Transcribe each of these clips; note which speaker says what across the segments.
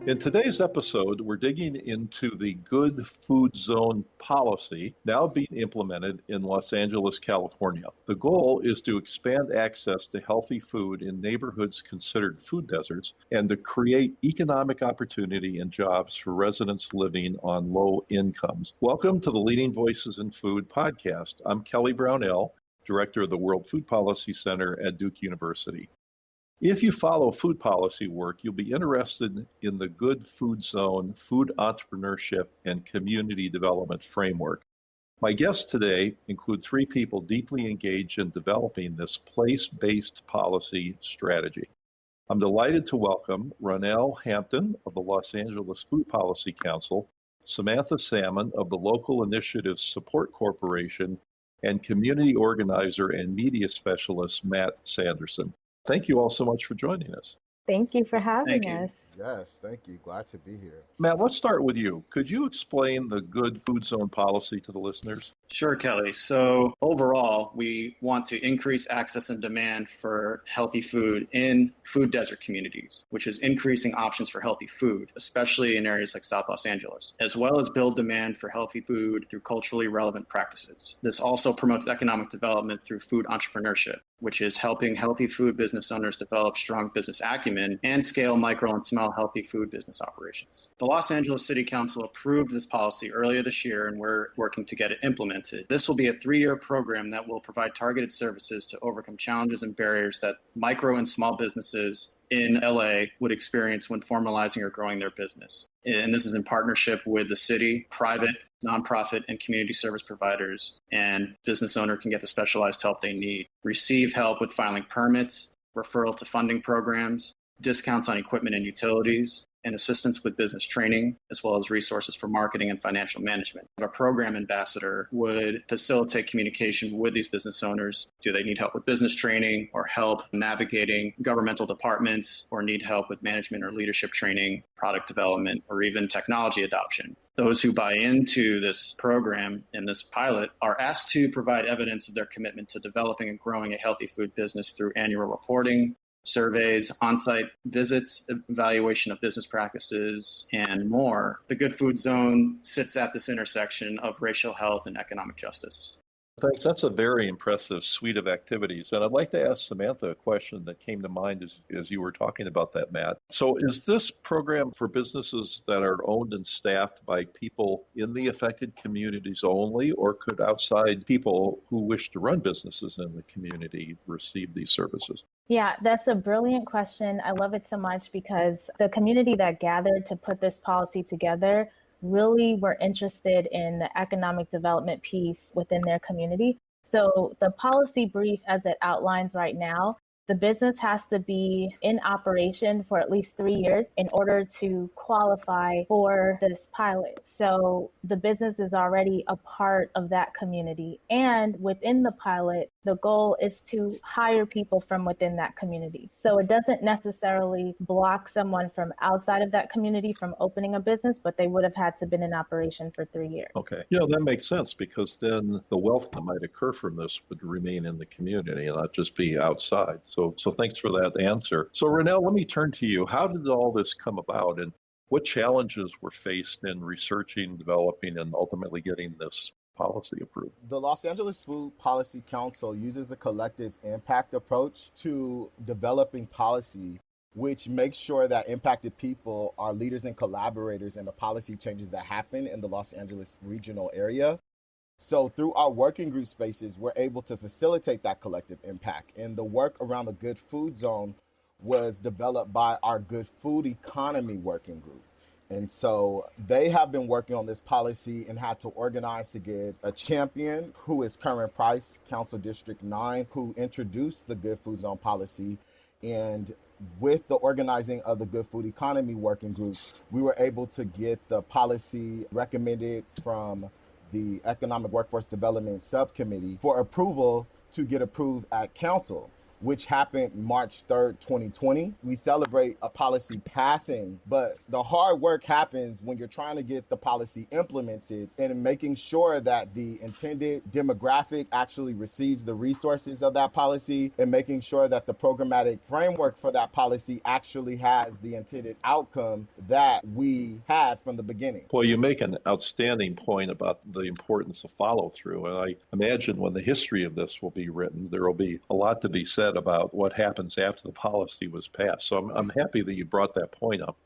Speaker 1: In today's episode, we're digging into the Good Food Zone policy now being implemented in Los Angeles, California. The goal is to expand access to healthy food in neighborhoods considered food deserts and to create economic opportunity and jobs for residents living on low incomes. Welcome to the Leading Voices in Food podcast. I'm Kelly Brownell, Director of the World Food Policy Center at Duke University. If you follow food policy work, you'll be interested in the Good Food Zone, food entrepreneurship, and community development framework. My guests today include three people deeply engaged in developing this place-based policy strategy. I'm delighted to welcome Ronnell Hampton of the Los Angeles Food Policy Council, Samantha Salmon of the Local Initiatives Support Corporation, and community organizer and media specialist Matt Sanderson. Thank you all so much for joining us.
Speaker 2: Thank you for having us.
Speaker 3: Yes, thank you. Glad to be here.
Speaker 1: Matt, let's start with you. Could you explain the Good Food Zone policy to the listeners?
Speaker 4: Sure, Kelly. So overall, we want to increase access and demand for healthy food in food desert communities, which is increasing options for healthy food, especially in areas like South Los Angeles, as well as build demand for healthy food through culturally relevant practices. This also promotes economic development through food entrepreneurship, which is helping healthy food business owners develop strong business acumen and scale micro and small healthy food business operations. The Los Angeles City Council approved this policy earlier this year, and we're working to get it implemented. This will be a 3-year program that will provide targeted services to overcome challenges and barriers that micro and small businesses in LA would experience when formalizing or growing their business. And this is in partnership with the city, private, nonprofit, and community service providers, and business owner can get the specialized help they need, receive help with filing permits, referral to funding programs, discounts on equipment and utilities, and assistance with business training, as well as resources for marketing and financial management. A program ambassador would facilitate communication with these business owners. Do they need help with business training or help navigating governmental departments, or need help with management or leadership training, product development, or even technology adoption? Those who buy into this program and this pilot are asked to provide evidence of their commitment to developing and growing a healthy food business through annual reporting, surveys, on-site visits, evaluation of business practices, and more. The Good Food Zone sits at this intersection of racial health and economic justice.
Speaker 1: Thanks. That's a very impressive suite of activities. And I'd like to ask Samantha a question that came to mind as you were talking about that, Matt. So is this program for businesses that are owned and staffed by people in the affected communities only, or could outside people who wish to run businesses in the community receive these services?
Speaker 2: Yeah, that's a brilliant question. I love it so much because the community that gathered to put this policy together really were interested in the economic development piece within their community. So the policy brief, as it outlines right now, the business has to be in operation for at least 3 years in order to qualify for this pilot. So the business is already a part of that community. And within the pilot, the goal is to hire people from within that community. So it doesn't necessarily block someone from outside of that community from opening a business, but they would have had to been in operation for 3 years.
Speaker 1: Okay. Yeah, that makes sense, because then the wealth that might occur from this would remain in the community and not just be outside. So thanks for that answer. So Ronnell, let me turn to you. How did all this come about, and what challenges were faced in researching, developing, and ultimately getting this policy approved?
Speaker 3: The Los Angeles Food Policy Council uses the collective impact approach to developing policy, which makes sure that impacted people are leaders and collaborators in the policy changes that happen in the Los Angeles regional area. So through our working group spaces, we're able to facilitate that collective impact. And the work around the Good Food Zone was developed by our Good Food Economy Working Group. And so they have been working on this policy and had to organize to get a champion, who is Curran Price, Council District 9, who introduced the Good Food Zone policy. And with the organizing of the Good Food Economy Working Group, we were able to get the policy recommended from the Economic Workforce Development Subcommittee for approval to get approved at Council. which happened March 3rd, 2020. We celebrate a policy passing, but the hard work happens when you're trying to get the policy implemented and making sure that the intended demographic actually receives the resources of that policy, and making sure that the programmatic framework for that policy actually has the intended outcome that we had from the beginning.
Speaker 1: Well, you make an outstanding point about the importance of follow through. And I imagine when the history of this will be written, there will be a lot to be said about what happens after the policy was passed. So I'm happy that you brought that point up.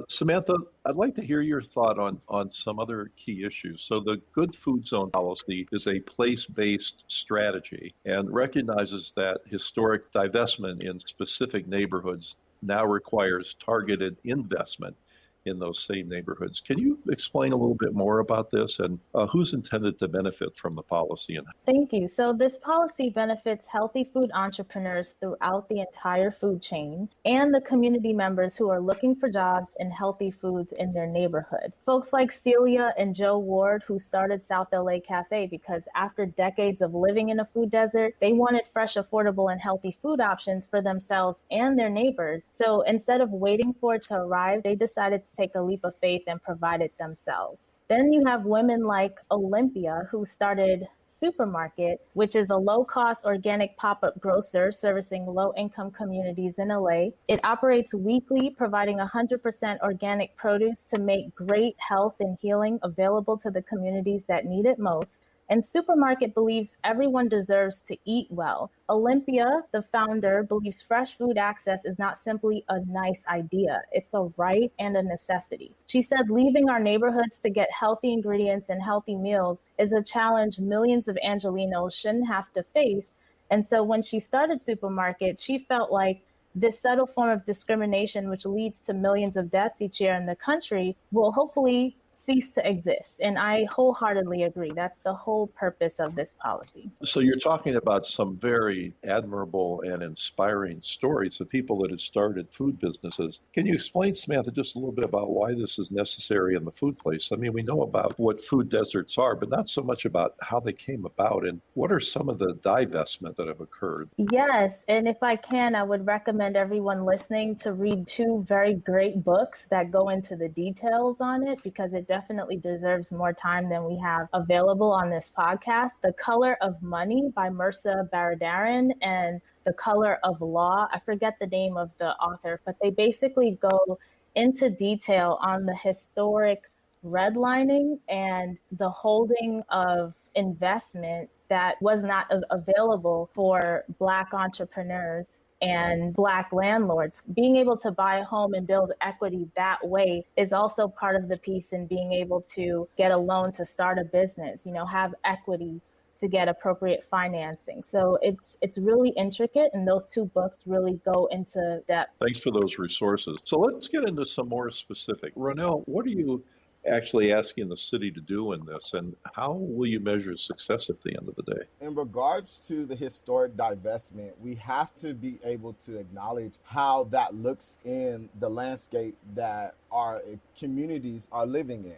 Speaker 1: Samantha, I'd like to hear your thought on some other key issues. So the Good Food Zone policy is a place-based strategy and recognizes that historic divestment in specific neighborhoods now requires targeted investment in those same neighborhoods. Can you explain a little bit more about this and who's intended to benefit from the policy?
Speaker 2: Thank you. So this policy benefits healthy food entrepreneurs throughout the entire food chain and the community members who are looking for jobs and healthy foods in their neighborhood. Folks like Celia and Joe Ward, who started South LA Cafe because after decades of living in a food desert, they wanted fresh, affordable, and healthy food options for themselves and their neighbors. So instead of waiting for it to arrive, they decided to take a leap of faith and provide it themselves. Then you have women like Olympia, who started Supermarket, which is a low-cost organic pop-up grocer servicing low-income communities in LA. It operates weekly, providing 100% organic produce to make great health and healing available to the communities that need it most. And Supermarket believes everyone deserves to eat well. Olympia, the founder, believes fresh food access is not simply a nice idea. It's a right and a necessity. She said leaving our neighborhoods to get healthy ingredients and healthy meals is a challenge millions of Angelenos shouldn't have to face. And so when she started Supermarket, she felt like this subtle form of discrimination, which leads to millions of deaths each year in the country, will hopefully cease to exist. And I wholeheartedly agree. That's the whole purpose of this policy.
Speaker 1: So you're talking about some very admirable and inspiring stories of people that have started food businesses. Can you explain, Samantha, just a little bit about why this is necessary in the food place? I mean, we know about what food deserts are, but not so much about how they came about and what are some of the divestment that have occurred.
Speaker 2: Yes. And if I can, I would recommend everyone listening to read two very great books that go into the details on it, because it definitely deserves more time than we have available on this podcast. The Color of Money by Mirza Baradaran and The Color of Law. I forget the name of the author, but they basically go into detail on the historic redlining and the holding of investment that was not available for Black entrepreneurs and Black landlords. Being able to buy a home and build equity that way is also part of the piece in being able to get a loan to start a business, have equity to get appropriate financing. So it's really intricate, and those two books really go into depth.
Speaker 1: Thanks for those resources. So let's get into some more specific. Ronnell, what are you actually asking the city to do in this, and how will you measure success at the end of the day?
Speaker 3: In regards to the historic divestment, we have to be able to acknowledge how that looks in the landscape that our communities are living in.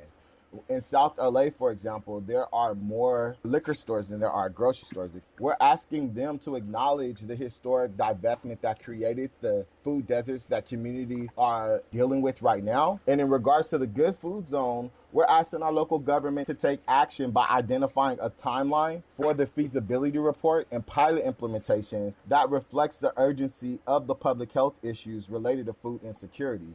Speaker 3: In South LA, for example, there are more liquor stores than there are grocery stores. We're asking them to acknowledge the historic divestment that created the food deserts that community are dealing with right now. And in regards to the Good Food Zone, we're asking our local government to take action by identifying a timeline for the feasibility report and pilot implementation that reflects the urgency of the public health issues related to food insecurity.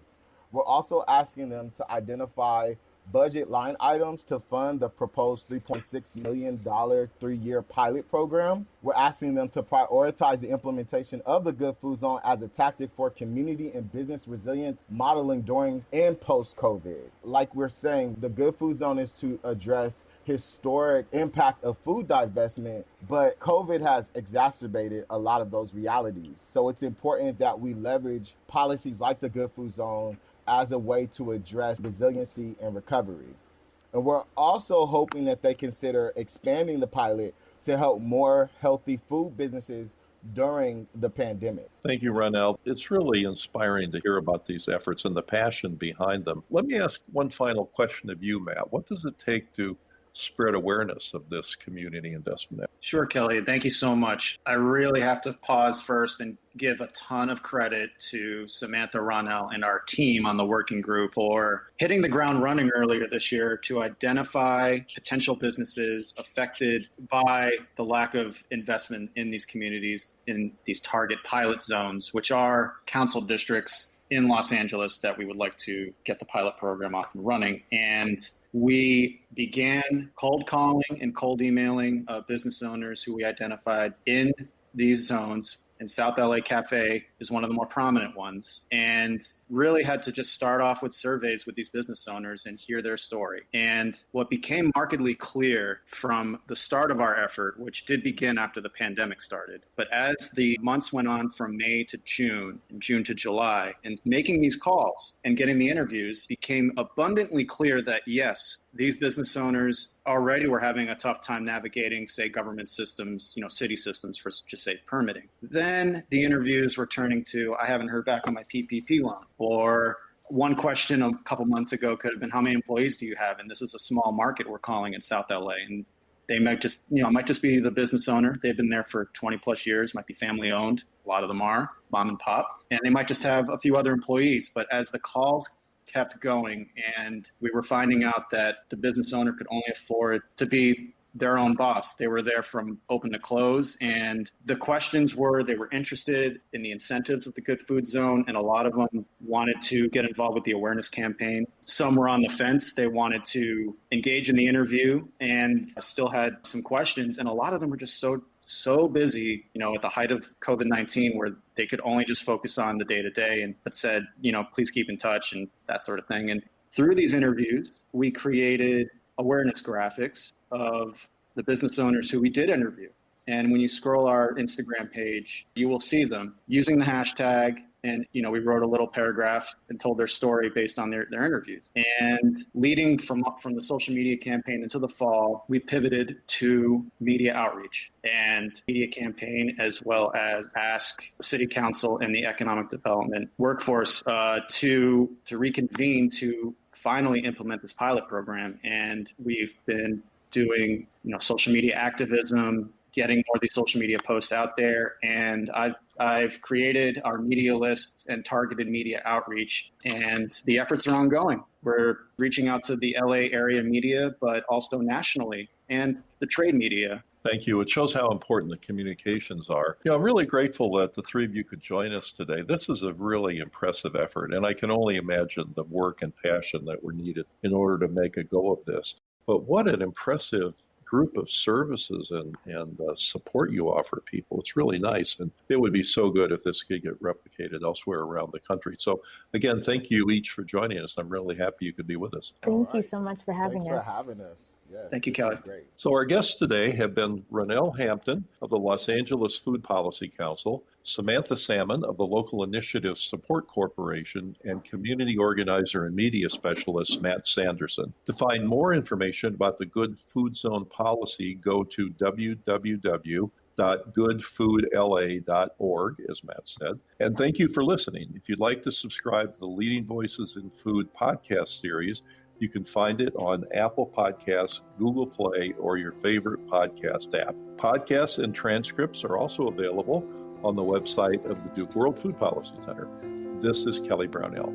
Speaker 3: We're also asking them to identify budget line items to fund the proposed $3.6 million 3-year pilot program. We're asking them to prioritize the implementation of the Good Food Zone as a tactic for community and business resilience modeling during and post-COVID. Like we're saying, the Good Food Zone is to address historic impact of food divestment, but COVID has exacerbated a lot of those realities. So it's important that we leverage policies like the Good Food Zone as a way to address resiliency and recovery. And we're also hoping that they consider expanding the pilot to help more healthy food businesses during the pandemic.
Speaker 1: Thank you, Ronnell. It's really inspiring to hear about these efforts and the passion behind them. Let me ask one final question of you, Matt. What does it take to spread awareness of this community investment?
Speaker 4: Sure, Kelly. Thank you so much. I really have to pause first and give a ton of credit to Samantha Ronnell and our team on the working group for hitting the ground running earlier this year to identify potential businesses affected by the lack of investment in these communities, in these target pilot zones, which are council districts in Los Angeles that we would like to get the pilot program off and running. And we began cold calling and cold emailing business owners who we identified in these zones. And South LA Cafe is one of the more prominent ones, and really had to just start off with surveys with these business owners and hear their story. And what became markedly clear from the start of our effort, which did begin after the pandemic started, but as the months went on from May to June, and June to July, and making these calls and getting the interviews, became abundantly clear that yes, these business owners already were having a tough time navigating, say, government systems, city systems for just say permitting. Then the interviews were turning to, I haven't heard back on my PPP loan. Or one question a couple months ago could have been, how many employees do you have? And this is a small market we're calling in South LA. And they might just, might just be the business owner. They've been there for 20 plus years, might be family owned. A lot of them are mom and pop. And they might just have a few other employees. But as the calls kept going and we were finding out that the business owner could only afford to be their own boss. They were there from open to close. And the questions were, they were interested in the incentives of the Good Food Zone. And a lot of them wanted to get involved with the awareness campaign. Some were on the fence. They wanted to engage in the interview and still had some questions. And a lot of them were just so busy, at the height of COVID-19, where they could only just focus on the day-to-day, and but said, please keep in touch and that sort of thing. And through these interviews, we created awareness graphics of the business owners who we did interview. And when you scroll our Instagram page, you will see them using the hashtag. And, we wrote a little paragraph and told their story based on their interviews. And leading from the social media campaign into the fall, we pivoted to media outreach and media campaign, as well as ask City Council and the Economic Development workforce to reconvene to finally implement this pilot program. And we've been doing, social media activism, getting more of these social media posts out there. And I've created our media lists and targeted media outreach, and the efforts are ongoing. We're reaching out to the LA area media, but also nationally, and the trade media.
Speaker 1: Thank you. It shows how important the communications are. I'm really grateful that the three of you could join us today. This is a really impressive effort, and I can only imagine the work and passion that were needed in order to make a go of this. But what an impressive group of services and support you offer people. It's really nice, and it would be so good if this could get replicated elsewhere around the country. So again, thank you each for joining us. I'm really happy you could be with us.
Speaker 2: Thank you so much for having us.
Speaker 3: Thanks for having us. Yes,
Speaker 4: thank you, Kelly.
Speaker 3: Great.
Speaker 1: So our guests today have been Ronnell Hampton of the Los Angeles Food Policy Council, Samantha Salmon of the Local Initiative Support Corporation, and community organizer and media specialist Matt Sanderson. To find more information about the Good Food Zone policy, go to www.goodfoodla.org, as Matt said. And thank you for listening. If you'd like to subscribe to the Leading Voices in Food podcast series, you can find it on Apple Podcasts, Google Play, or your favorite podcast app. Podcasts and transcripts are also available on the website of the Duke World Food Policy Center. This is Kelly Brownell.